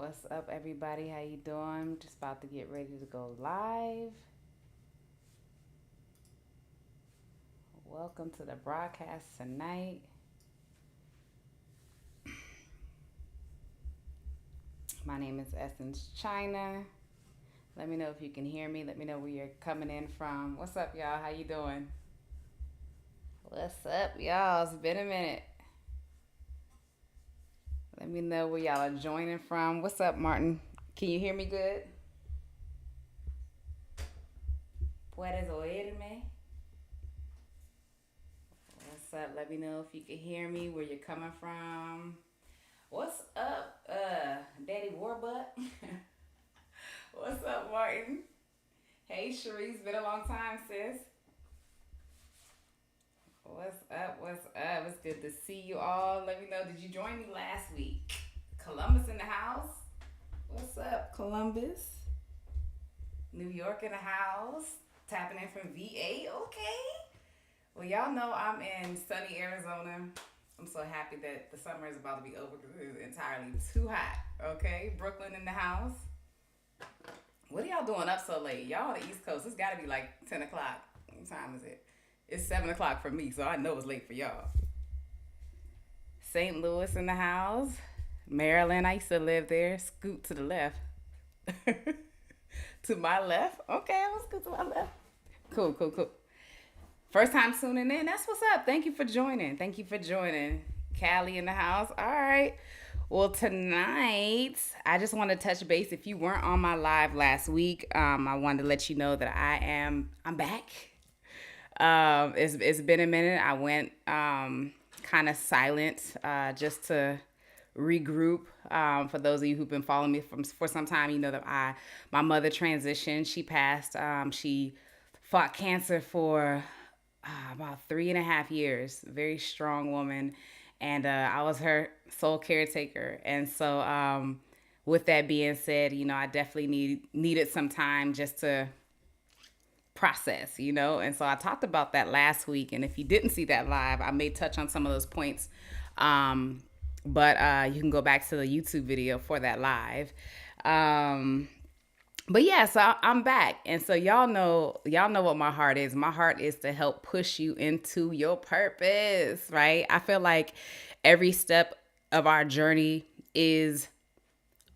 What's up, everybody? How you doing? Just about to get ready to go live. Welcome to the broadcast tonight. My name is Essencechina. Let me know if you can hear me. Let me know where you're coming in from. What's up, y'all? How you doing? What's up, y'all? It's been a minute. Let me know where y'all are joining from. What's up, Martin? Can you hear me good? ¿Puedes oírme? What's up? Let me know if you can hear me, where you're coming from. What's up, Daddy Warbutt? What's up, Martin? Hey, Sharice, been a long time, sis. What's up? What's up? It's good to see you all. Let me know. Did you join me last week? Columbus in the house. What's up, Columbus? New York in the house. Tapping in from VA. Okay. Well, y'all know I'm in sunny Arizona. I'm so happy that the summer is about to be over because it is entirely too hot. Okay. Brooklyn in the house. What are y'all doing up so late? Y'all on the East Coast. It's got to be like 10 o'clock. What time is it? It's 7 o'clock for me, so I know it's late for y'all. St. Louis in the house. Maryland, I used to live there. Scoot to the left. To my left? Okay, I'm gonna scoot to my left. Cool, cool, cool. First time tuning in. That's what's up. Thank you for joining. Thank you for joining. Callie in the house. All right. Well, tonight, I just want to touch base. If you weren't on my live last week, I wanted to let you know that I'm back. It's been a minute. I went kind of silent just to regroup. For those of you who've been following me for some time, you know that my mother transitioned. She passed. She fought cancer for about 3.5 years. Very strong woman, and I was her sole caretaker. And so, with that being said, I definitely needed some time just to process, and so I talked about that last week. And if you didn't see that live, I may touch on some of those points, but you can go back to the YouTube video for that live. But yeah, so I'm back, and so y'all know what my heart is. My heart is to help push you into your purpose, right? I feel like every step of our journey is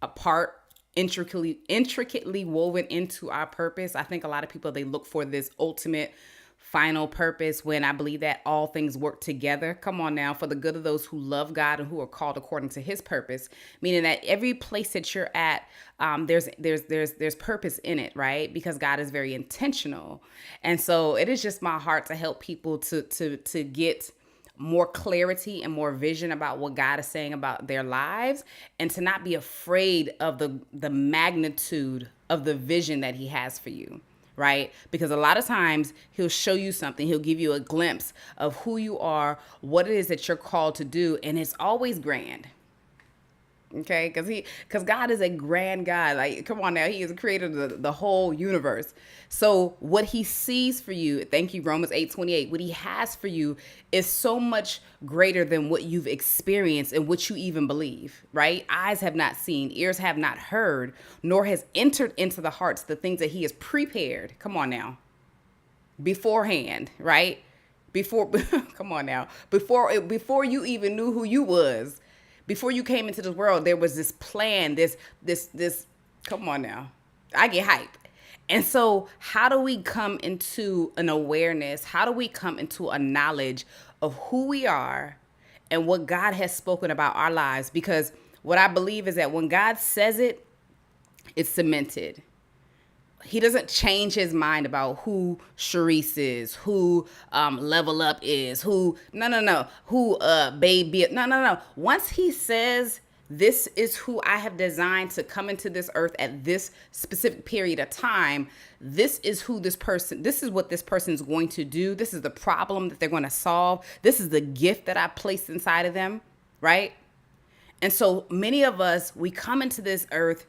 a part intricately woven into our purpose. I think a lot of people, they look for this ultimate final purpose, when I believe that all things work together. Come on now, for the good of those who love God and who are called according to His purpose. Meaning that every place that you're at, there's purpose in it, right? Because God is very intentional, and so it is just my heart to help people to get more clarity and more vision about what God is saying about their lives, and to not be afraid of the magnitude of the vision that He has for you, right? Because a lot of times He'll show you something, He'll give you a glimpse of who you are, what it is that you're called to do, and it's always grand. Okay, because God is a grand God. Like, come on now, He is the creator of the whole universe. So what He sees for you, thank you, Romans 8:28, what He has for you is so much greater than what you've experienced and what you even believe, right? Eyes have not seen, ears have not heard, nor has entered into the hearts the things that He has prepared. Come on now, beforehand, right? Before, come on now, before you even knew who you was. Before you came into this world, there was this plan, this, come on now. I get hyped. And so how do we come into an awareness? How do we come into a knowledge of who we are and what God has spoken about our lives? Because what I believe is that when God says it, it's cemented. He doesn't change His mind about who Sharice is, who Level Up is, who who Baby. No. Once He says, this is who I have designed to come into this earth at this specific period of time, this is what this person is going to do. This is the problem that they're going to solve. This is the gift that I placed inside of them, right? And so many of us, we come into this earth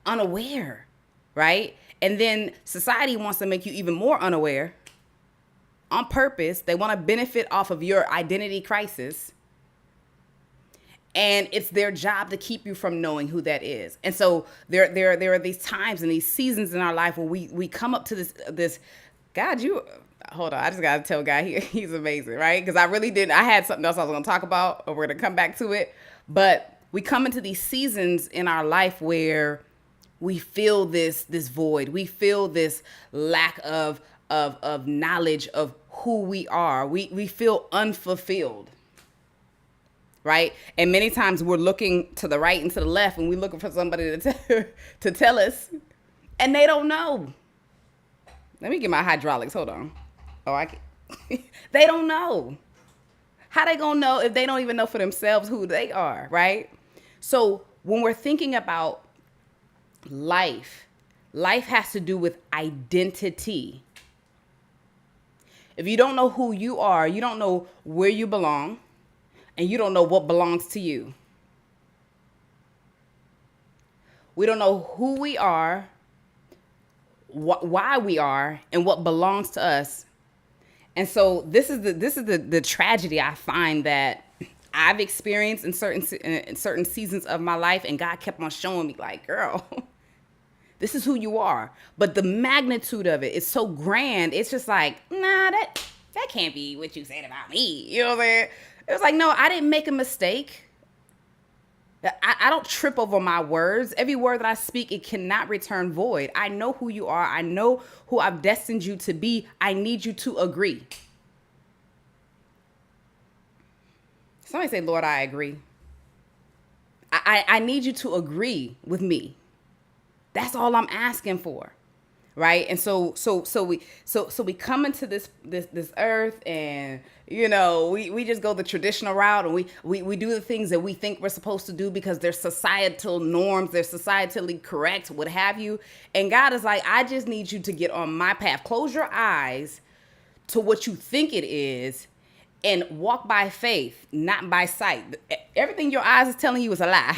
unaware, right? And then society wants to make you even more unaware on purpose. They want to benefit off of your identity crisis. And it's their job to keep you from knowing who that is. And so there are these times and these seasons in our life where we come up to this God, you hold on. I just gotta tell God he's amazing, right? Because I really didn't. I had something else I was gonna talk about, or we're gonna come back to it. But we come into these seasons in our life where we feel this void. We feel this lack of knowledge of who we are. We feel unfulfilled, right? And many times we're looking to the right and to the left, and we're looking for somebody to tell us, and they don't know. Let me get my hydraulics. Hold on. Oh, I can. They don't know. How they gonna know if they don't even know for themselves who they are, right? So when we're thinking about life has to do with identity. If you don't know who you are, you don't know where you belong, and you don't know what belongs to you. We don't know who we are, why we are, and what belongs to us. And so this is the tragedy I find that I've experienced in certain seasons of my life, and God kept on showing me, like, girl, this is who you are. But the magnitude of it is so grand. It's just like, nah, that can't be what you said about me. You know what I'm saying? It was like, no, I didn't make a mistake. I don't trip over my words. Every word that I speak, it cannot return void. I know who you are. I know who I've destined you to be. I need you to agree. Somebody say, Lord, I agree. I need you to agree with me. That's all I'm asking for. Right. And so we come into this earth, and, you know, we just go the traditional route, and we do the things that we think we're supposed to do because they're societal norms, they're societally correct, what have you. And God is like, I just need you to get on my path. Close your eyes to what you think it is and walk by faith, not by sight. Everything your eyes is telling you is a lie.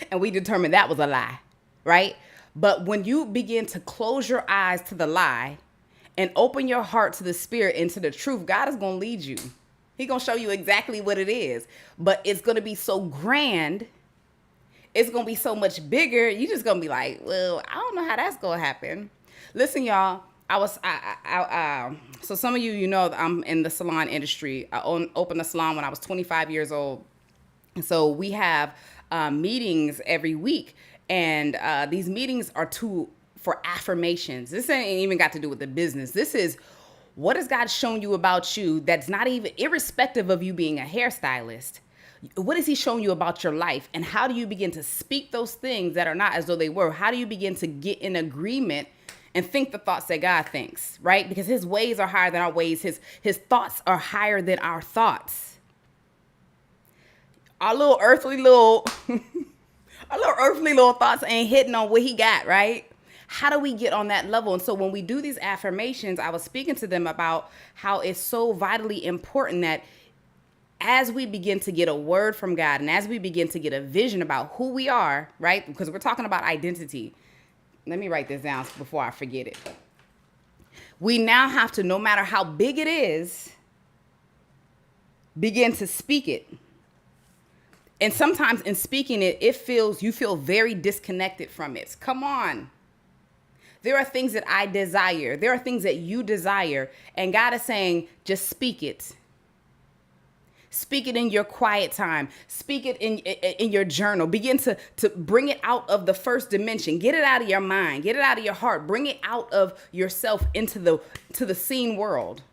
And we determined that was a lie, right? But when you begin to close your eyes to the lie and open your heart to the spirit and to the truth, God is going to lead you. He's going to show you exactly what it is. But it's going to be so grand. It's going to be so much bigger. You're just going to be like, well, I don't know how that's going to happen. Listen, y'all, so some of you know, I'm in the salon industry. I opened a salon when I was 25 years old. And so we have meetings every week. And these meetings are for affirmations. This ain't even got to do with the business. This is, what has God shown you about you that's not even, irrespective of you being a hairstylist, what has he shown you about your life? And how do you begin to speak those things that are not as though they were? How do you begin to get in agreement and think the thoughts that God thinks, right? Because his ways are higher than our ways. His thoughts are higher than our thoughts. Our little earthly thoughts ain't hitting on what he got, right? How do we get on that level? And so when we do these affirmations, I was speaking to them about how it's so vitally important that as we begin to get a word from God, and as we begin to get a vision about who we are, right? Because we're talking about identity. Let me write this down before I forget it. We now have to, no matter how big it is, begin to speak it. And sometimes in speaking it, you feel very disconnected from it. Come on. There are things that I desire. There are things that you desire. And God is saying, just speak it. Speak it in your quiet time. Speak it in your journal. Begin to bring it out of the first dimension. Get it out of your mind. Get it out of your heart. Bring it out of yourself into the seen world.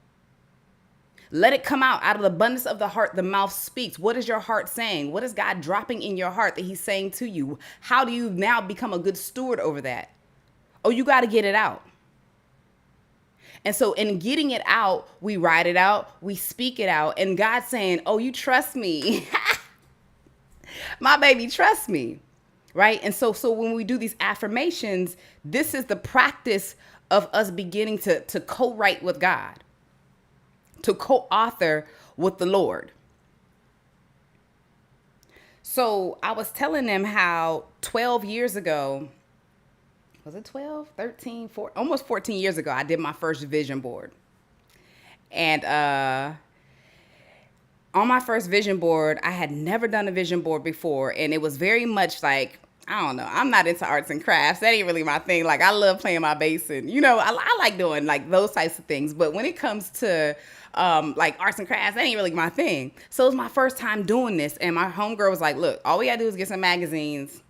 Let it come out of the abundance of the heart. The mouth speaks. What is your heart saying? What is God dropping in your heart that he's saying to you? How do you now become a good steward over that? Oh, you got to get it out. And so in getting it out, we write it out, we speak it out, and God's saying, oh, you trust me. My baby, trust me. Right? And so when we do these affirmations, this is the practice of us beginning to co-write with God, to co-author with the Lord. So I was telling them how 12 years ago, was it 12, 13, 14, almost 14 years ago, I did my first vision board. And On my first vision board, I had never done a vision board before, and it was very much like, I don't know, I'm not into arts and crafts. That ain't really my thing. Like, I love playing my bass, and I like doing like those types of things. But when it comes to like arts and crafts, that ain't really my thing. So it was my first time doing this, and my homegirl was like, look, all we gotta do is get some magazines,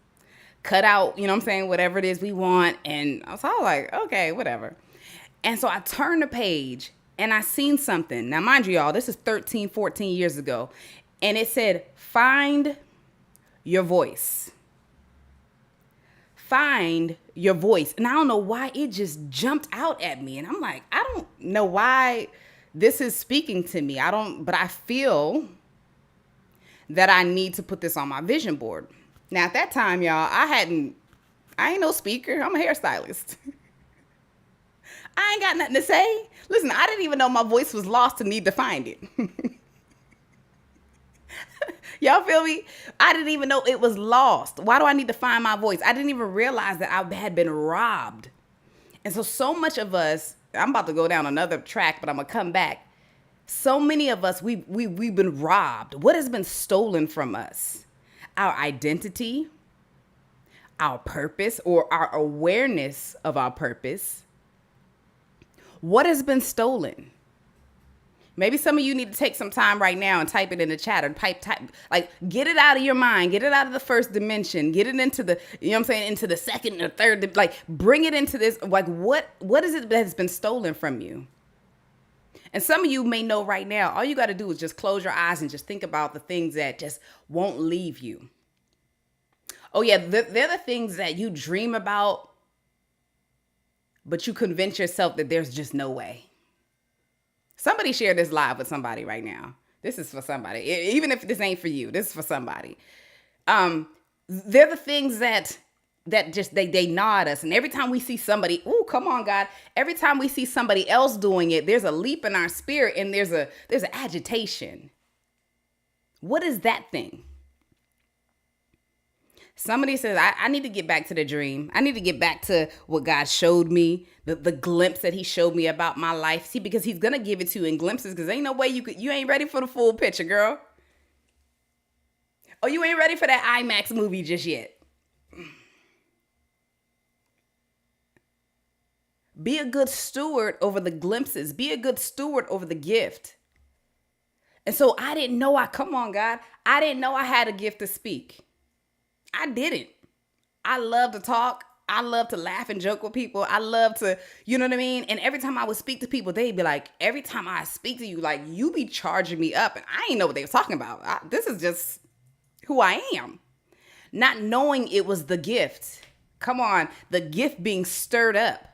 cut out, you know what I'm saying, whatever it is we want. And I was all like, okay, whatever. And so I turned the page and I seen something. Now, mind you, y'all, this is 13, 14 years ago. And it said, find your voice. Find your voice. And I don't know why it just jumped out at me. And I'm like, I don't know why this is speaking to me. But I feel that I need to put this on my vision board. Now, at that time, y'all, I ain't no speaker. I'm a hairstylist. I ain't got nothing to say. Listen, I didn't even know my voice was lost to need to find it. Y'all feel me? I didn't even know it was lost. Why do I need to find my voice? I didn't even realize that I had been robbed. And so much of us, I'm about to go down another track, but I'm going to come back. So many of us, we've been robbed. What has been stolen from us? Our identity, our purpose, or our awareness of our purpose. What has been stolen? Maybe some of you need to take some time right now and type it in the chat or type, like, get it out of your mind, get it out of the first dimension, get it into the, you know what I'm saying, into the second or third, like, bring it into this, like, what is it that has been stolen from you? And some of you may know right now, all you got to do is just close your eyes and just think about the things that just won't leave you. Oh yeah, they're the things that you dream about, but you convince yourself that there's just no way. Somebody share this live with somebody right now. This is for somebody. Even if this ain't for you, this is for somebody. They're the things that just they gnaw at us. And every time we see somebody, ooh, come on, God. Every time we see somebody else doing it, there's a leap in our spirit and there's an agitation. What is that thing? Somebody says, I need to get back to the dream. I need to get back to what God showed me, the glimpse that he showed me about my life. See, because he's going to give it to you in glimpses, because ain't no way you ain't ready for the full picture, girl. Oh, you ain't ready for that IMAX movie just yet. Be a good steward over the glimpses. Be a good steward over the gift. And so I didn't know come on, God. I didn't know I had a gift to speak. I didn't. I love to talk. I love to laugh and joke with people. I love to, you know what I mean? And every time I would speak to people, they'd be like, every time I speak to you, like, you be charging me up. And I ain't know what they were talking about. This is just who I am. Not knowing it was the gift. Come on, the gift being stirred up.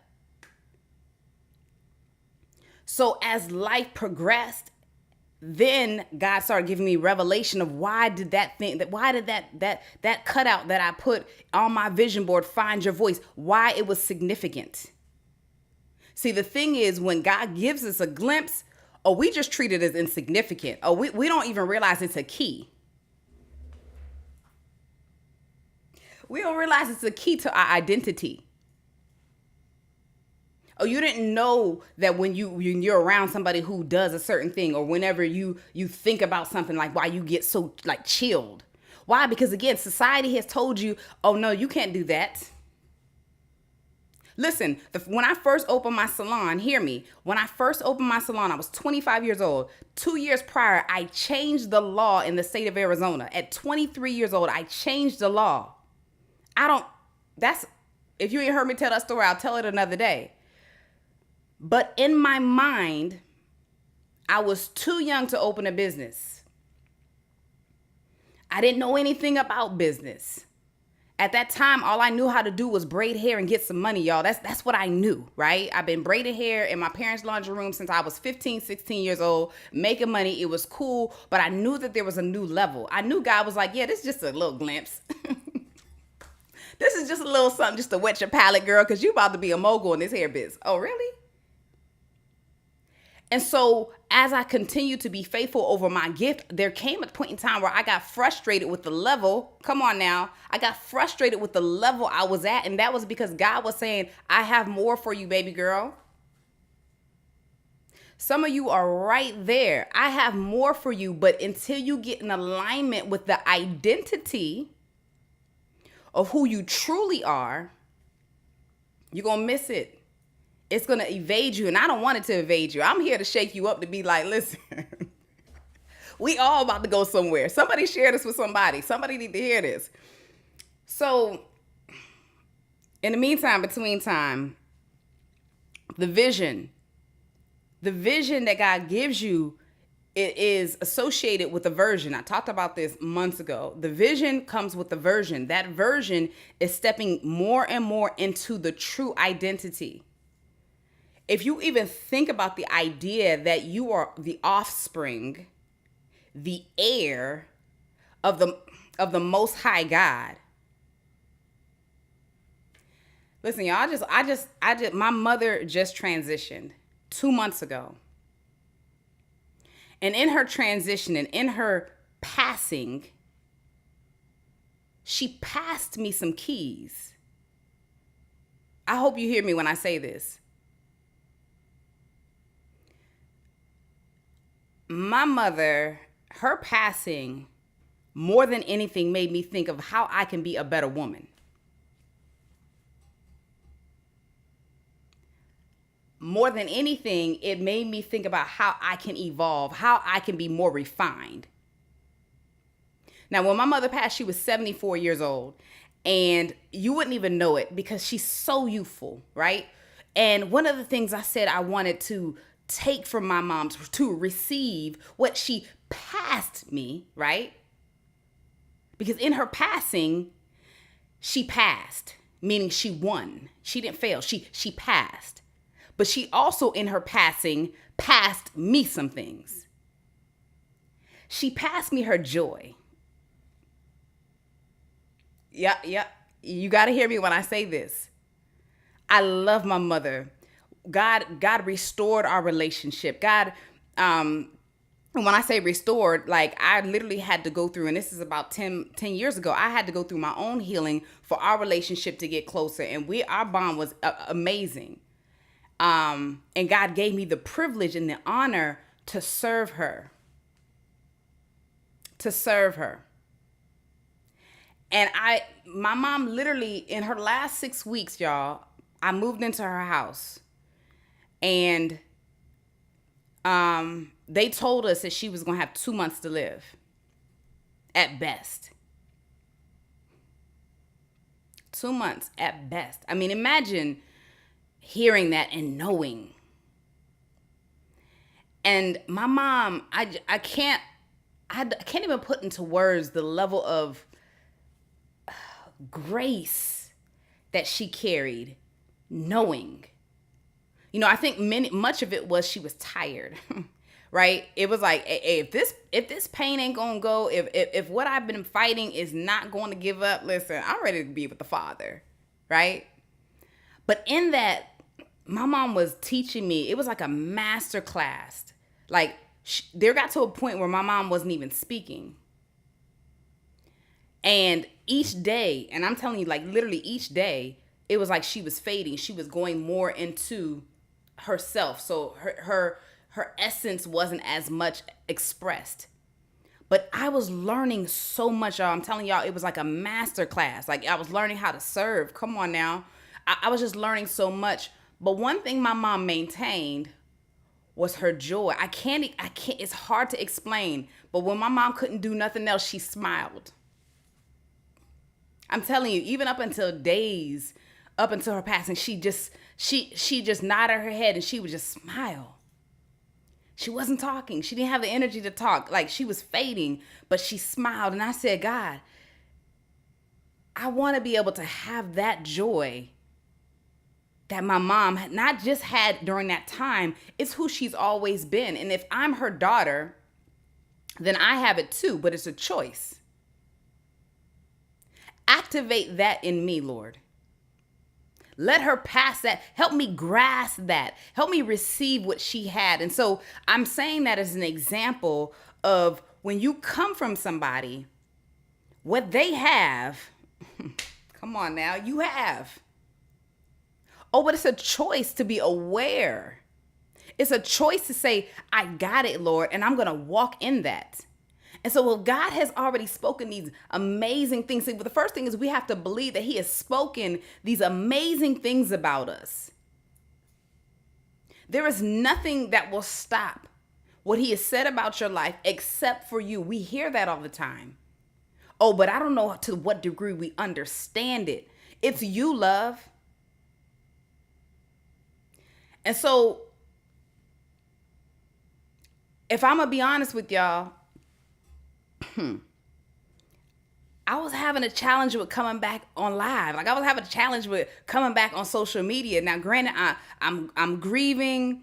So as life progressed, then God started giving me revelation of why did that cutout that I put on my vision board, find your voice, why it was significant. See, the thing is, when God gives us a glimpse, we just treat it as insignificant. We don't even realize it's a key. We don't realize it's a key to our identity. Oh, you didn't know that when you're around somebody who does a certain thing, or whenever you think about something, like, why you get so like chilled. Why? Because again, society has told you, oh no, you can't do that. Listen, when I first opened my salon, hear me. When I first opened my salon, I was 25 years old. 2 years prior, I changed the law in the state of Arizona. At 23 years old, I changed the law. If you ain't heard me tell that story, I'll tell it another day. But in my mind, I was too young to open a business. I didn't know anything about business. At that time, all I knew how to do was braid hair and get some money, y'all. That's what I knew, right? I've been braiding hair in my parents' laundry room since I was 15, 16 years old, making money. It was cool, but I knew that there was a new level. I knew God was like, yeah, this is just a little glimpse. This is just a little something just to wet your palate, girl, because you about to be a mogul in this hair biz. Oh, really? And so as I continued to be faithful over my gift, there came a point in time where I got frustrated with the level. Come on now. I got frustrated with the level I was at. And that was because God was saying, I have more for you, baby girl. Some of you are right there. I have more for you, but until you get in alignment with the identity of who you truly are, you're going to miss it. It's going to evade you, and I don't want it to evade you. I'm here to shake you up to be like, listen, we all about to go somewhere. Somebody share this with somebody. Somebody need to hear this. So, in the meantime, between time, the vision that God gives you, it is associated with a version. I talked about this months ago. The vision comes with the version. That version is stepping more and more into the true identity. If you even think about the idea that you are the offspring, the heir of the Most High God. Listen, y'all, my mother just transitioned 2 months ago. And in her transition and in her passing, she passed me some keys. I hope you hear me when I say this. My mother, her passing, more than anything, made me think of how I can be a better woman. More than anything, it made me think about how I can evolve, how I can be more refined. Now, when my mother passed, she was 74 years old, and you wouldn't even know it because she's so youthful, right? And one of the things I said I wanted to take from my mom, to receive what she passed me, right? Because in her passing, she passed, meaning she won. She didn't fail. She passed. But she also, in her passing, passed me some things. She passed me her joy. Yeah. You got to hear me when I say this. I love my mother. God restored our relationship. God, when I say restored, like I literally had to go through, and this is about 10 years ago, I had to go through my own healing for our relationship to get closer. And our bond was amazing. And God gave me the privilege and the honor to serve her. And my mom literally, in her last 6 weeks, y'all, I moved into her house. And they told us that she was going to have 2 months to live. At best. 2 months at best. I mean, imagine hearing that and knowing. And my mom, I can't even put into words the level of grace that she carried, knowing. You know, I think much of it was she was tired, right? It was like, hey, if this pain ain't gonna go, if what I've been fighting is not going to give up, listen, I'm ready to be with the Father, right? But in that, my mom was teaching me. It was like a master class. Like there got to a point where my mom wasn't even speaking. And each day, and I'm telling you, like literally each day, it was like she was fading. She was going more into herself. So her essence wasn't as much expressed. But I was learning so much, y'all. I'm telling y'all, it was like a master class. Like I was learning how to serve. Come on now. I was just learning so much. But one thing my mom maintained was her joy. I can't, it's hard to explain. But when my mom couldn't do nothing else, she smiled. I'm telling you, even up until her passing, she just nodded her head and she would just smile. She wasn't talking. She didn't have the energy to talk. Like she was fading, but she smiled. And I said, God, I want to be able to have that joy that my mom not just had during that time. It's who she's always been. And if I'm her daughter, then I have it too, but it's a choice. Activate that in me, Lord. Let her pass that. Help me grasp that. Help me receive what she had. And so I'm saying that as an example of when you come from somebody, what they have, come on now, you have. Oh, but it's a choice to be aware. It's a choice to say, I got it, Lord, and I'm going to walk in that. And so, well, God has already spoken these amazing things. See, but the first thing is we have to believe that he has spoken these amazing things about us. There is nothing that will stop what he has said about your life except for you. We hear that all the time. Oh, but I don't know to what degree we understand it. It's you, love. And so, if I'm going to be honest with y'all, I was having a challenge with coming back on live. Like I was having a challenge with coming back on social media. Now, granted, I'm grieving.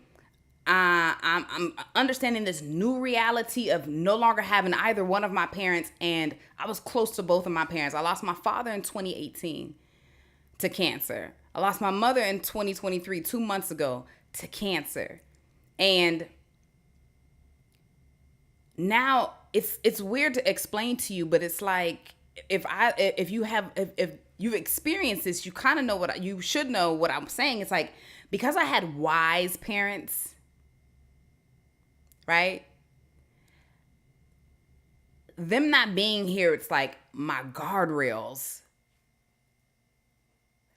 I'm understanding this new reality of no longer having either one of my parents, and I was close to both of my parents. I lost my father in 2018 to cancer. I lost my mother in 2023, 2 months ago, to cancer, and now it's weird to explain to you, but it's like if you've experienced this, you kind of know you should know what I'm saying. It's like because I had wise parents, right? Them not being here, it's like my guardrails.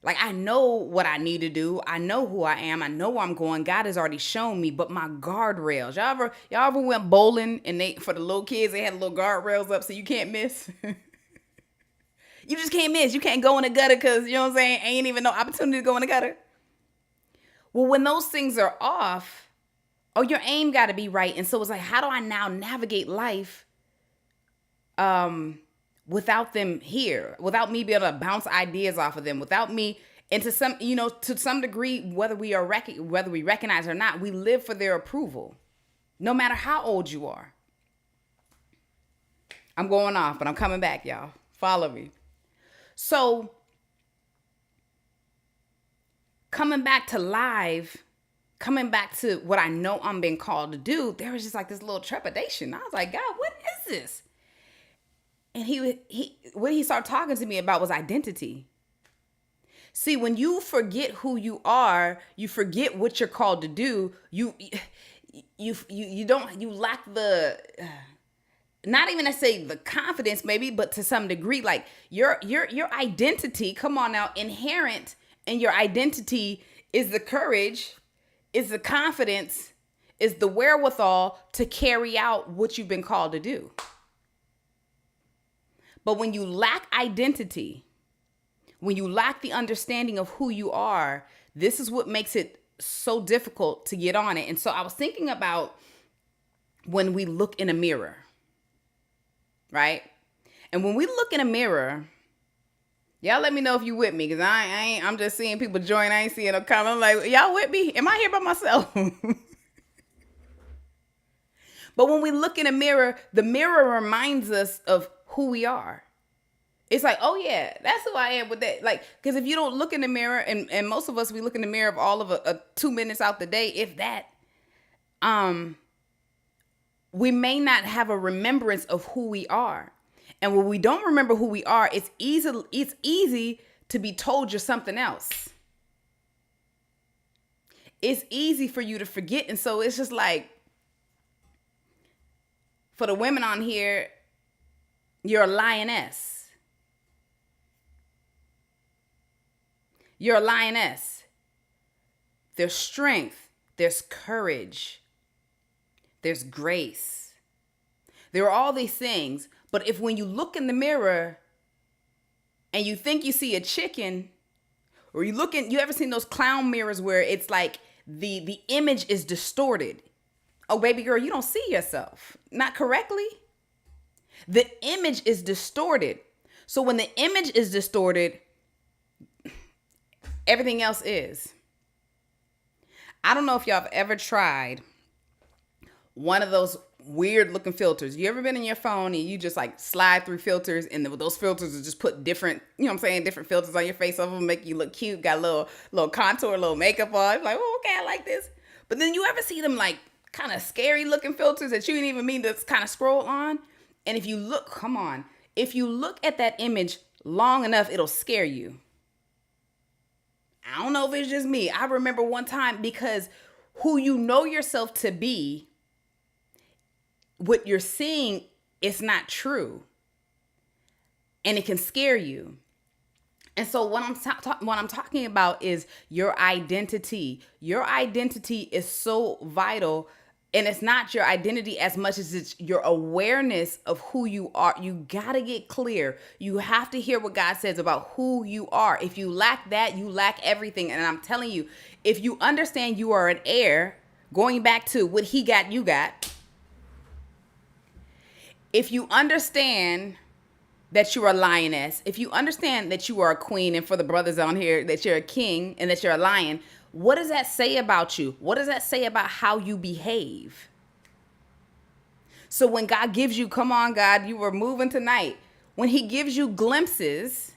Like I know what I need to do. I know who I am. I know where I'm going. God has already shown me, but my guardrails. Y'all ever went bowling and for the little kids, they had little guardrails up so you can't miss? You just can't miss. You can't go in the gutter because, you know what I'm saying, ain't even no opportunity to go in the gutter. Well, when those things are off, your aim got to be right. And so it's like, how do I now navigate life without them here, without me being able to bounce ideas off of them, without me, and to some degree, whether we recognize or not, we live for their approval, no matter how old you are. I'm going off, but I'm coming back, y'all. Follow me. So coming back to live, coming back to what I know I'm being called to do, there was just like this little trepidation. I was like, God, what is this? And what he started talking to me about was identity. See, when you forget who you are, you forget what you're called to do. You lack the, not even to say the confidence maybe, but to some degree, like your identity, come on now, inherent in your identity is the courage, is the confidence, is the wherewithal to carry out what you've been called to do. But when you lack identity, when you lack the understanding of who you are, this is what makes it so difficult to get on it. And so I was thinking about when we look in a mirror, right? And when we look in a mirror, y'all let me know if you with me, because I'm just seeing people join. I ain't seeing no comment. I'm like, y'all with me? Am I here by myself? But when we look in a mirror, the mirror reminds us of who we are. It's like, oh yeah, that's who I am with that. Like, because if you don't look in the mirror, and most of us, we look in the mirror of all of a 2 minutes out the day, if that, we may not have a remembrance of who we are. And when we don't remember who we are, it's easy to be told you're something else. It's easy for you to forget. And so it's just like, for the women on here, you're a lioness. You're a lioness. There's strength. There's courage. There's grace. There are all these things. But if when you look in the mirror and you think you see a chicken, or you ever seen those clown mirrors where it's like the image is distorted? Oh, baby girl, you don't see yourself. Not correctly. The image is distorted. So when the image is distorted, everything else is. I don't know if y'all have ever tried one of those weird looking filters. You ever been in your phone and you just like slide through filters, and those filters will just put different, you know what I'm saying, different filters on your face. Some of them make you look cute, got a little contour, a little makeup on. Like, oh, okay, I like this. But then you ever see them like kind of scary looking filters that you didn't even mean to kind of scroll on? And if you look at that image long enough, it'll scare you. I don't know if it's just me. I remember one time, because who you know yourself to be, what you're seeing is not true. And it can scare you. And so what I'm talking about is your identity. Your identity is so vital, and it's not your identity as much as it's your awareness of who you are. You got to get clear. You have to hear what God says about who you are. If you lack that, you lack everything. And I'm telling you, if you understand you are an heir, going back to what he got, you got. If you understand that you're a lioness, if you understand that you are a queen, and for the brothers on here, that you're a king and that you're a lion, what does that say about you? What does that say about how you behave? So when God gives you, come on, God, you were moving tonight. When he gives you glimpses,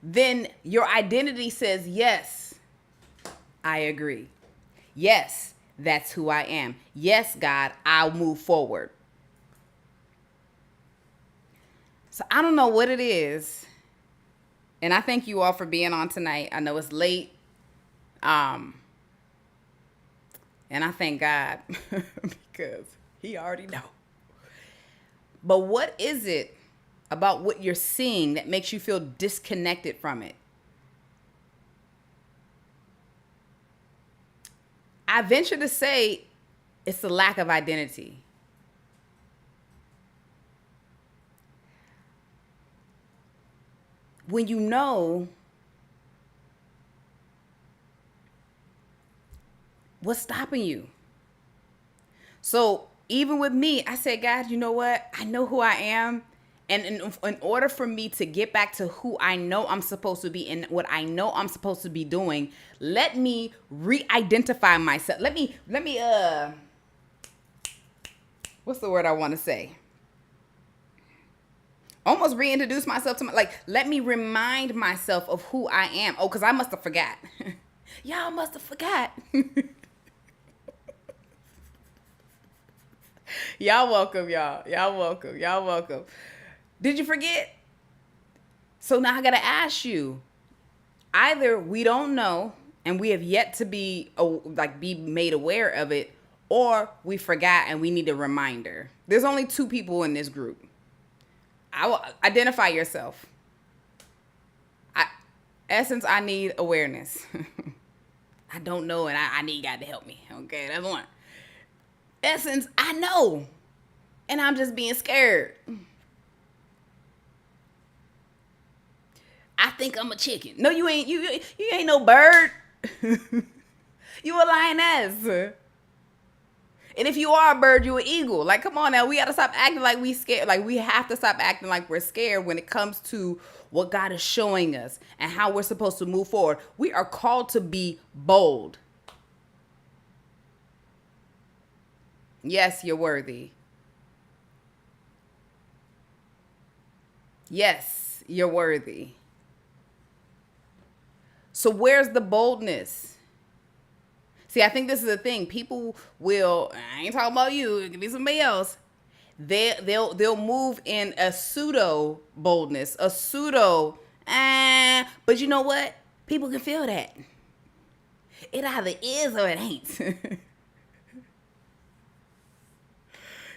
then your identity says, yes, I agree. Yes, that's who I am. Yes, God, I'll move forward. So I don't know what it is. And I thank you all for being on tonight. I know it's late. And I thank God because he already know. But what is it about what you're seeing that makes you feel disconnected from it? I venture to say it's the lack of identity. When you know, what's stopping you? So even with me, I said, God, you know what? I know who I am. And in order for me to get back to who I know I'm supposed to be and what I know I'm supposed to be doing, let me re-identify myself. Let me, what's the word I want to say? Almost reintroduce myself to let me remind myself of who I am. Oh, because I must have forgot. Y'all must have forgot. Y'all welcome, y'all. Y'all welcome. Y'all welcome. Did you forget? So now I got to ask you. Either we don't know and we have yet to be made aware of it, or we forgot and we need a reminder. There's only two people in this group. I will identify yourself. Essence, I need awareness. I don't know, and I need God to help me. Okay, that's one. Essence, I know, and I'm just being scared. I think I'm a chicken. No, you ain't. You ain't no bird. You a lioness. And if you are a bird, you're an eagle. Like, come on now. We got to stop acting like we scared. Like, we have to stop acting like we're scared when it comes to what God is showing us and how we're supposed to move forward. We are called to be bold. Yes, you're worthy. Yes, you're worthy. So where's the boldness? See, I think this is the thing. People will, I ain't talking about you, it could be somebody else. They'll move in a pseudo boldness, a pseudo, but you know what? People can feel that. It either is or it ain't.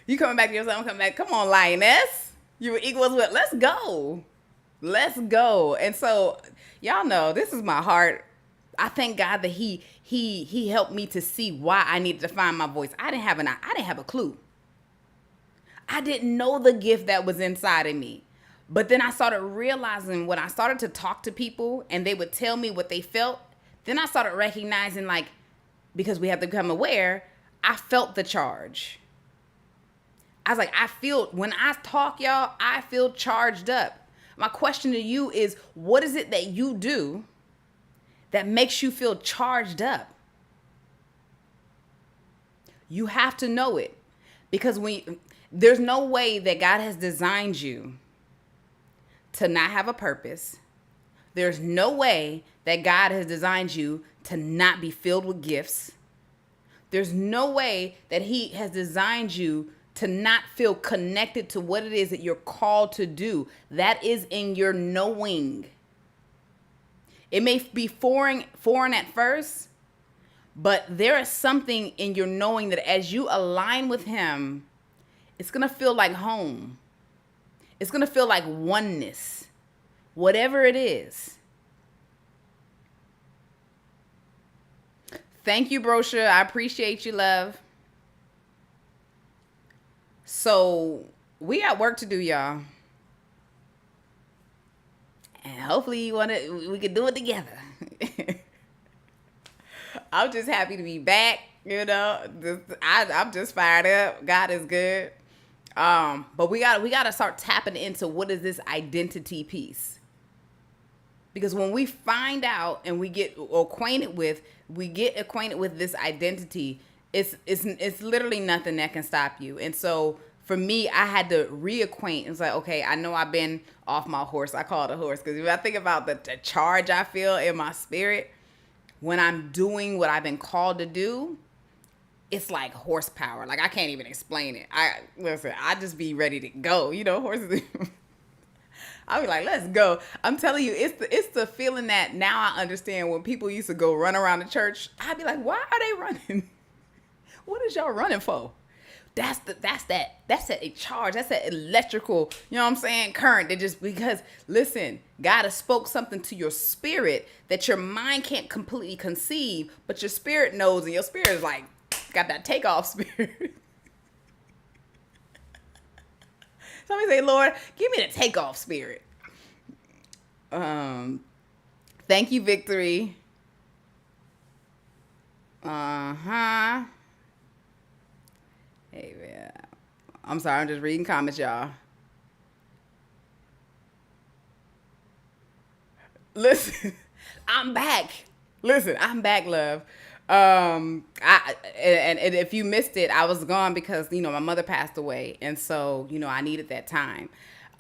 You coming back to yourself, I'm coming back. Come on, lioness. You were equals with, let's go. Let's go. And so, y'all know, this is my heart. I thank God that he helped me to see why I needed to find my voice. I didn't have a clue. I didn't know the gift that was inside of me. But then I started realizing when I started to talk to people and they would tell me what they felt, then I started recognizing, like, because we have to become aware, I felt the charge. I was like, when I talk, y'all, I feel charged up. My question to you is, what is it that you do that makes you feel charged up? You have to know it, because there's no way that God has designed you to not have a purpose. There's no way that God has designed you to not be filled with gifts. There's no way that he has designed you to not feel connected to what it is that you're called to do. That is in your knowing. It may be foreign at first, But there is something in your knowing that as you align with him, it's going to feel like home. It's going to feel like oneness, whatever it is. Thank you, Brochure. I appreciate you, love. So we got work to do, y'all. And hopefully we can do it together. I'm just happy to be back. I'm just fired up. God is good. But we gotta start tapping into what is this identity piece. Because when we find out and we get acquainted with this identity, it's literally nothing that can stop you. And so for me, I had to reacquaint. It's like, okay, I know I've been off my horse. I call it a horse because if I think about the charge I feel in my spirit when I'm doing what I've been called to do, it's like horsepower. Like I can't even explain it. I just be ready to go. Horses. I'll be like, let's go. I'm telling you, it's the feeling that now I understand when people used to go run around the church. I'd be like, why are they running? What is y'all running for? That's that charge. That's that electrical, current that just because, listen, God has spoke something to your spirit that your mind can't completely conceive, but your spirit knows, and your spirit is like, got that takeoff spirit. Somebody say, Lord, give me the takeoff spirit. Thank you, Victory. Hey, man. I'm sorry, I'm just reading comments, y'all. Listen, I'm back. Listen, I'm back, love. And if you missed it, I was gone because my mother passed away, and so I needed that time.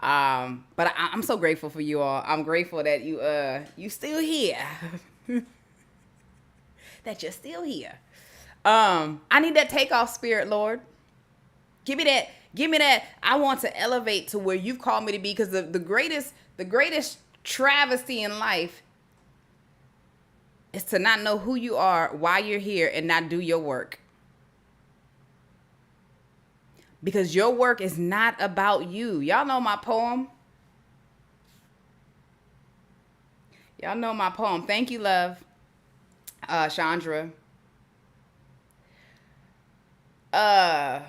But I'm so grateful for you all. I'm grateful that you still here. That you're still here. I need that takeoff spirit, Lord. Give me that. I want to elevate to where you've called me to be, because the greatest travesty in life is to not know who you are, why you're here, and not do your work. Because your work is not about you. Y'all know my poem? Y'all know my poem. Thank you, love. Chandra. I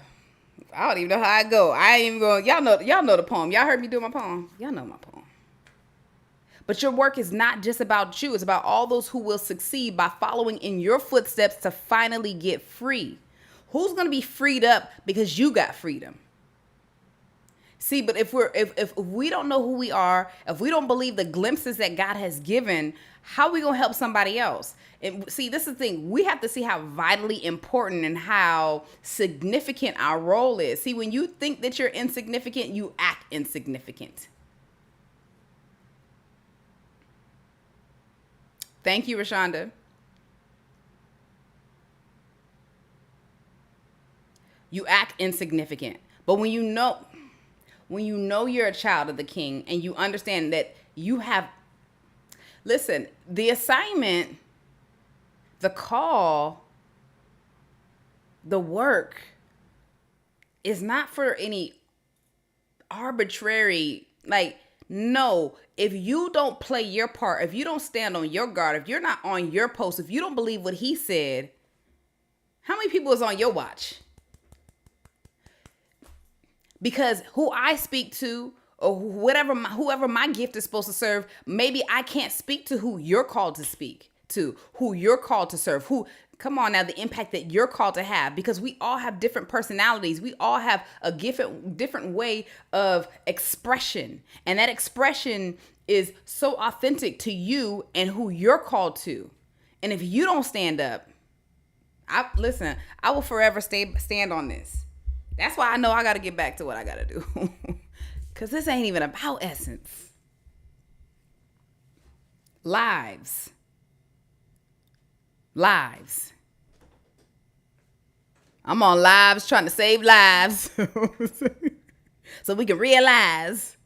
don't even know how I go. I ain't even going. Y'all know the poem. Y'all heard me do my poem. Y'all know my poem. But your work is not just about you. It's about all those who will succeed by following in your footsteps to finally get free. Who's going to be freed up because you got freedom? See, but if we don't know who we are, if we don't believe the glimpses that God has given, how are we going to help somebody else? And see, this is the thing. We have to see how vitally important and how significant our role is. See, when you think that you're insignificant, you act insignificant. Thank you, Rashonda. You act insignificant. But when you know you're a child of the King and you understand that you have, listen, the assignment, the call, the work is not for any arbitrary, no, if you don't play your part, if you don't stand on your guard, if you're not on your post, if you don't believe what he said, how many people is on your watch? Because who I speak to, or whoever my gift is supposed to serve, maybe I can't speak to who you're called to speak to, who you're called to serve, come on now, the impact that you're called to have, because we all have different personalities. We all have a different way of expression. And that expression is so authentic to you and who you're called to. And if you don't stand up, I will forever stand on this. That's why I know I got to get back to what I got to do. Because this ain't even about Essence. Lives. I'm on lives trying to save lives. So we can realize,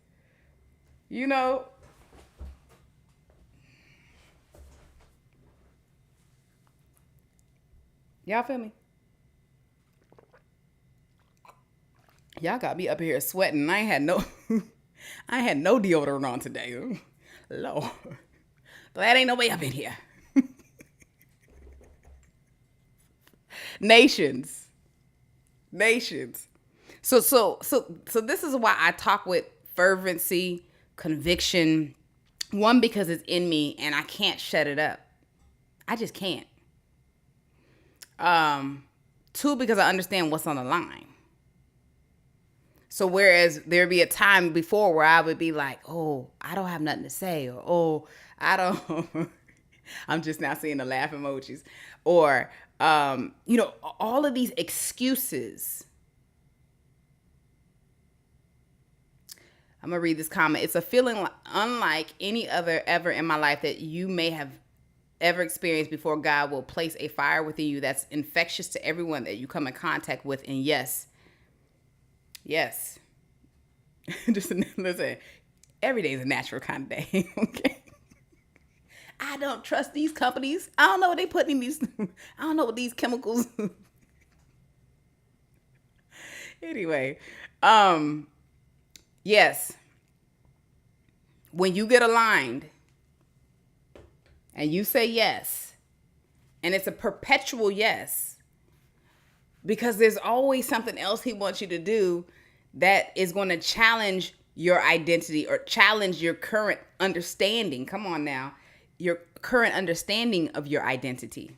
Y'all feel me? Y'all got me up here sweating. I ain't had no I ain't had no deodorant on today. Lord. Glad ain't nobody up in here. Nations. Nations. So this is why I talk with fervency, conviction. One, because it's in me and I can't shut it up. I just can't. Two, because I understand what's on the line. So whereas there'd be a time before where I would be like, oh, I don't have nothing to say, or oh, I don't I'm just now seeing the laugh emojis. Or all of these excuses. I'm gonna read this comment. It's a feeling unlike any other ever in my life that you may have ever experienced before. God will place a fire within you that's infectious to everyone that you come in contact with. And yes, just listen, every day is a natural kind of day. Okay. I don't trust these companies. I don't know what they put in these. I don't know what these chemicals. Anyway, yes. When you get aligned and you say yes, and it's a perpetual yes, because there's always something else he wants you to do that is going to challenge your identity or challenge your current understanding. Come on now. Your current understanding of your identity.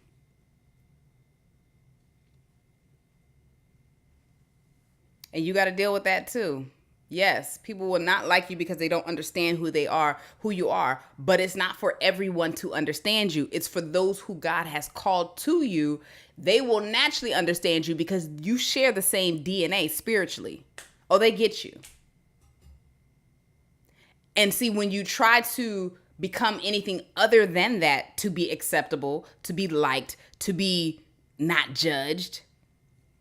And you got to deal with that too. Yes, people will not like you because they don't understand who you are, but it's not for everyone to understand you. It's for those who God has called to you. They will naturally understand you because you share the same DNA spiritually. Oh, they get you. And see, when you try to become anything other than that to be acceptable, to be liked, to be not judged,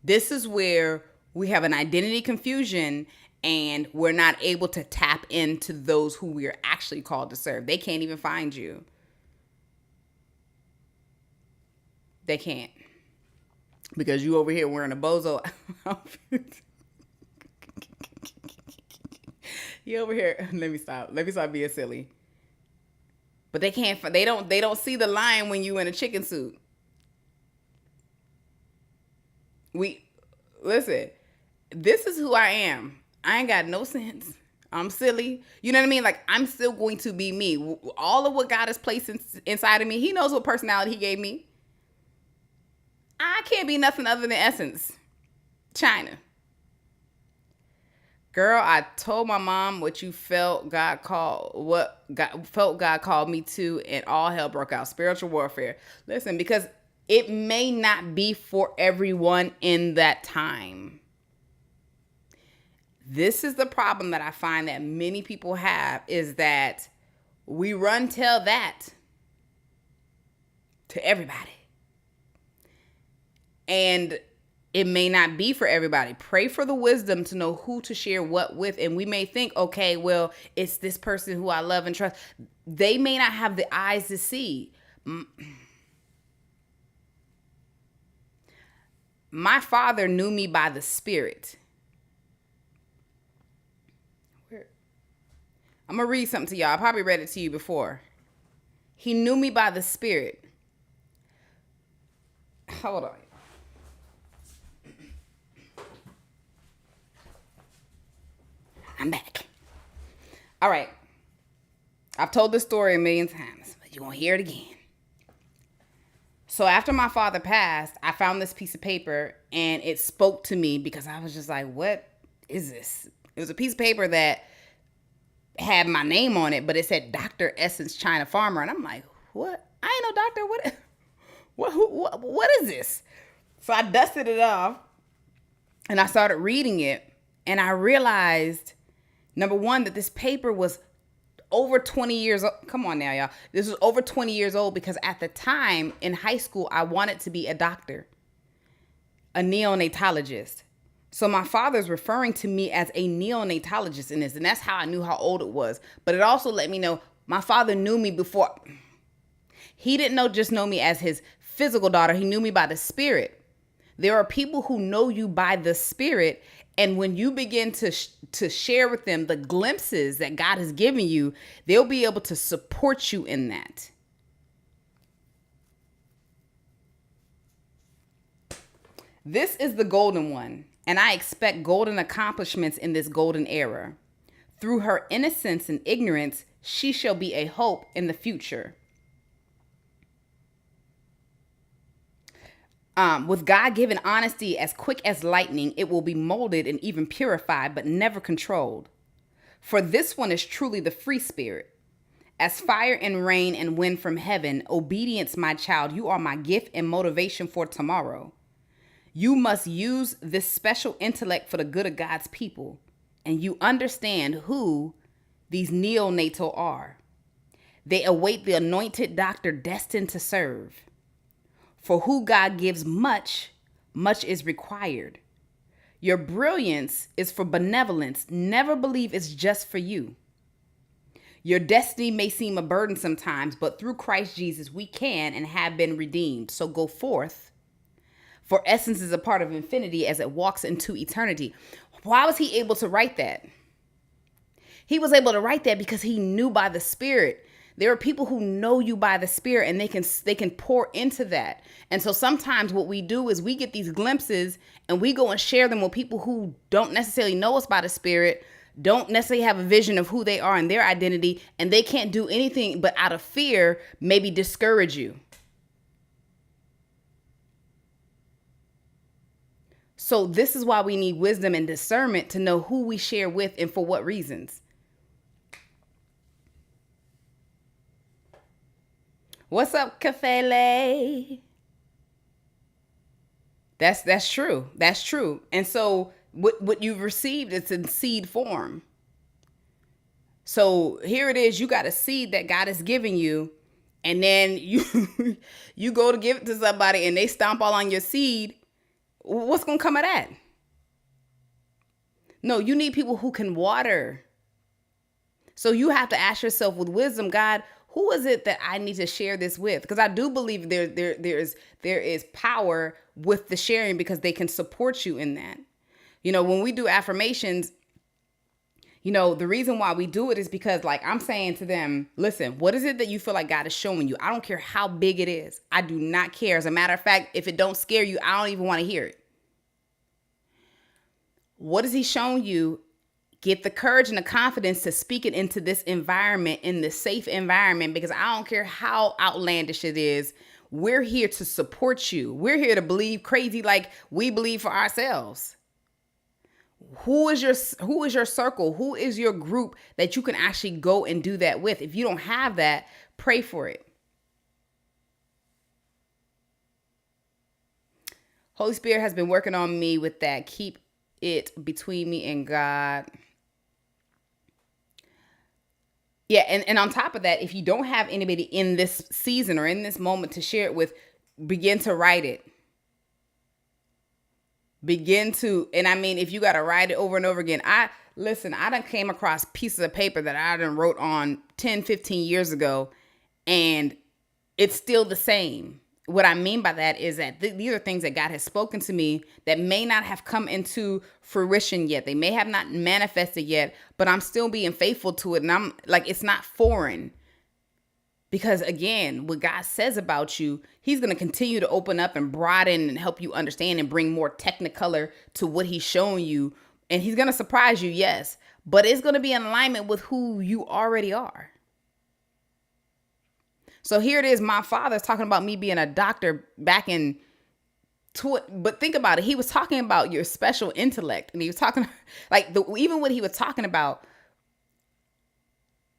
this is where we have an identity confusion and we're not able to tap into those who we are actually called to serve. They can't even find you. They can't. Because you over here wearing a bozo outfit. You over here. Let me stop being silly. But they can't. They don't see the line when you in a chicken suit. Listen. This is who I am. I ain't got no sense. I'm silly. You know what I mean? Like, I'm still going to be me. All of what God has placed inside of me, he knows what personality he gave me. I can't be nothing other than Essencechina. Girl, I told my mom what God called me to, and all hell broke out. Spiritual warfare. Listen, because it may not be for everyone in that time. This is the problem that I find that many people have, is that we tell that to everybody. And it may not be for everybody. Pray for the wisdom to know who to share what with. And we may think, okay, well, it's this person who I love and trust. They may not have the eyes to see. My father knew me by the Spirit. I'm going to read something to y'all. I probably read it to you before. He knew me by the Spirit. Hold on. I'm back. All right. I've told this story a million times, but you're going to hear it again. So after my father passed, I found this piece of paper and it spoke to me because I was just like, what is this? It was a piece of paper that had my name on it, but it said Dr. Essencechina Farmer. And I'm like, what? I ain't no doctor. What is this? So I dusted it off and I started reading it. And I realized, number one, that this paper was over 20 years old. Come on now, y'all. This was over 20 years old because at the time in high school, I wanted to be a doctor, a neonatologist. So my father's referring to me as a neonatologist in this. And that's how I knew how old it was. But it also let me know my father knew me before. He didn't just know me as his physical daughter. He knew me by the Spirit. There are people who know you by the Spirit. And when you begin to share with them the glimpses that God has given you, they'll be able to support you in that. This is the golden one, and I expect golden accomplishments in this golden era. Through her innocence and ignorance, she shall be a hope in the future. With God-given honesty as quick as lightning, it will be molded and even purified, but never controlled. For this one is truly the free spirit. As fire and rain and wind from heaven, obedience, my child, you are my gift and motivation for tomorrow. You must use this special intellect for the good of God's people, and you understand who these neonatal are. They await the anointed doctor destined to serve. For who God gives much, much is required. Your brilliance is for benevolence. Never believe it's just for you. Your destiny may seem a burden sometimes, but through Christ Jesus, we can and have been redeemed. So go forth. For essence is a part of infinity as it walks into eternity. Why was he able to write that? He was able to write that because he knew by the Spirit. There are people who know you by the Spirit, and they can pour into that. And so sometimes what we do is we get these glimpses and we go and share them with people who don't necessarily know us by the Spirit, don't necessarily have a vision of who they are and their identity, and they can't do anything but out of fear, maybe discourage you. So this is why we need wisdom and discernment to know who we share with and for what reasons. What's up, Kafele? That's true. That's true. And so what you've received, it's in seed form. So here it is. You got a seed that God has given you, and then you go to give it to somebody and they stomp all on your seed. What's going to come of that? No, you need people who can water. So you have to ask yourself with wisdom, God, who is it that I need to share this with? Because I do believe there is power with the sharing, because they can support you in that. You know, when we do affirmations, you know, the reason why we do it is because, like, I'm saying to them, listen, what is it that you feel like God is showing you? I don't care how big it is. I do not care. As a matter of fact, if it don't scare you, I don't even want to hear it. What is he showing you? Get the courage and the confidence to speak it into this environment, in this safe environment, because I don't care how outlandish it is. We're here to support you. We're here to believe crazy like we believe for ourselves. Who is your circle? Who is your group that you can actually go and do that with? If you don't have that, pray for it. Holy Spirit has been working on me with that. Keep it between me and God. Yeah, and on top of that, if you don't have anybody in this season or in this moment to share it with, begin to write it. And I mean, if you got to write it over and over again, I done came across pieces of paper that I done wrote on 10, 15 years ago, and it's still the same. What I mean by that is that these are things that God has spoken to me that may not have come into fruition yet. They may have not manifested yet, but I'm still being faithful to it. And I'm like, it's not foreign. Because again, what God says about you, he's going to continue to open up and broaden and help you understand and bring more technicolor to what he's showing you. And he's going to surprise you, yes, but it's going to be in alignment with who you already are. So here it is. My father's talking about me being a doctor back in, but think about it. He was talking about your special intellect, and he was talking like even what he was talking about,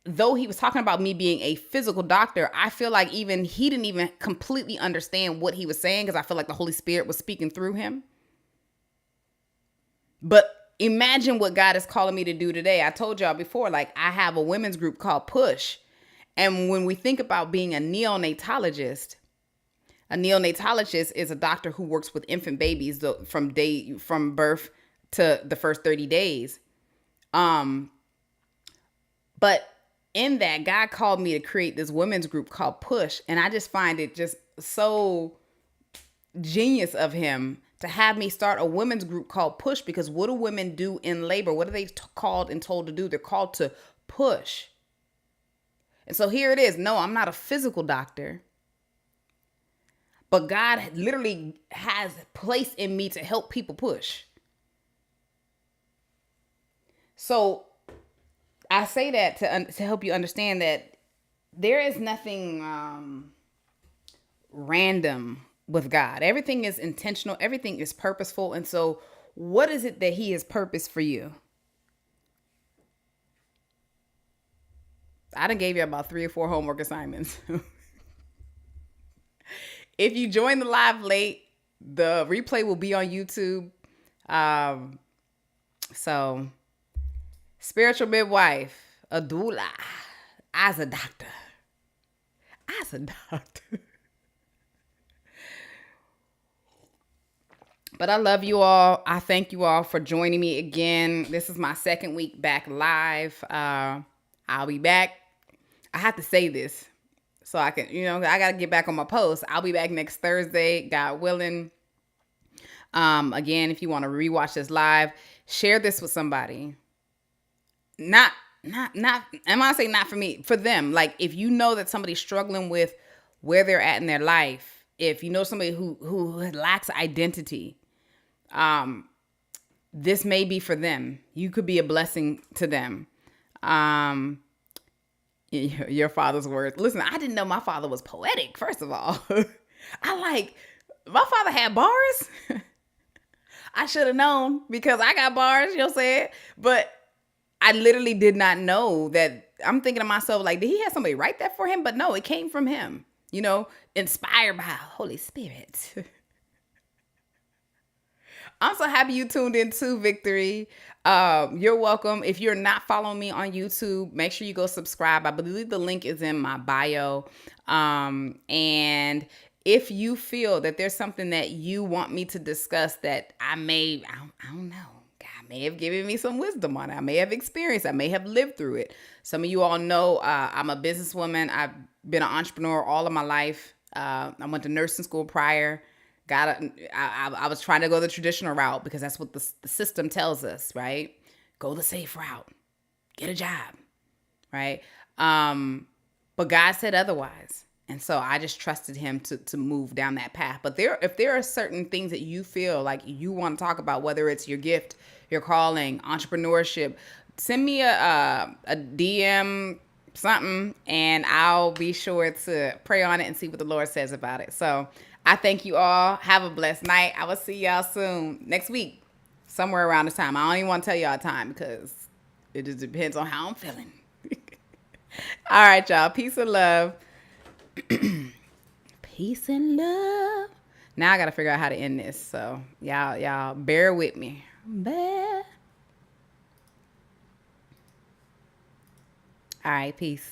though he was talking about me being a physical doctor, I feel like even he didn't even completely understand what he was saying, because I feel like the Holy Spirit was speaking through him. But imagine what God is calling me to do today. I told y'all before, like, I have a women's group called Push. And when we think about being a neonatologist is a doctor who works with infant babies from birth to the first 30 days. But in that, God called me to create this women's group called Push. And I just find it just so genius of him to have me start a women's group called Push, because what do women do in labor? What are they called and told to do? They're called to push. And so here it is. No, I'm not a physical doctor, but God literally has placed in me to help people push. So I say that to help you understand that there is nothing random with God. Everything is intentional. Everything is purposeful. And so what is it that he has purposed for you? I done gave you about 3 or 4 homework assignments. If you join the live late, the replay will be on YouTube. So spiritual midwife, a doula, as a doctor. As a doctor. But I love you all. I thank you all for joining me again. This is my second week back live. I'll be back. I have to say this so I can, I got to get back on my post. I'll be back next Thursday, God willing. Again, if you want to rewatch this live, share this with somebody. I'm gonna say not for me, for them. Like, if you know that somebody's struggling with where they're at in their life, if you know somebody who lacks identity, this may be for them. You could be a blessing to them. Your father's words. Listen, I didn't know my father was poetic, first of all. My father had bars. I should have known, because I got bars, you'll say it. But I literally did not know that. I'm thinking to myself, like, did he have somebody write that for him? But no, it came from him, inspired by Holy Spirit. I'm so happy you tuned in to Victory. You're welcome. If you're not following me on YouTube, make sure you go subscribe. I believe the link is in my bio. And if you feel that there's something that you want me to discuss that I don't know. God may have given me some wisdom on it. I may have experienced. I may have lived through it. Some of you all know I'm a businesswoman. I've been an entrepreneur all of my life. I went to nursing school prior. I was trying to go the traditional route because that's what the system tells us, right? Go the safe route, get a job, right? But God said otherwise. And so I just trusted him to move down that path. But if there are certain things that you feel like you want to talk about, whether it's your gift, your calling, entrepreneurship, send me a DM, something, and I'll be sure to pray on it and see what the Lord says about it. So I thank you all. Have a blessed night. I will see y'all soon next week, somewhere around this time. I don't even want to tell y'all time because it just depends on how I'm feeling. All right, y'all. Peace and love. Peace and love. Now I got to figure out how to end this. So y'all bear with me. Bear. All right. Peace.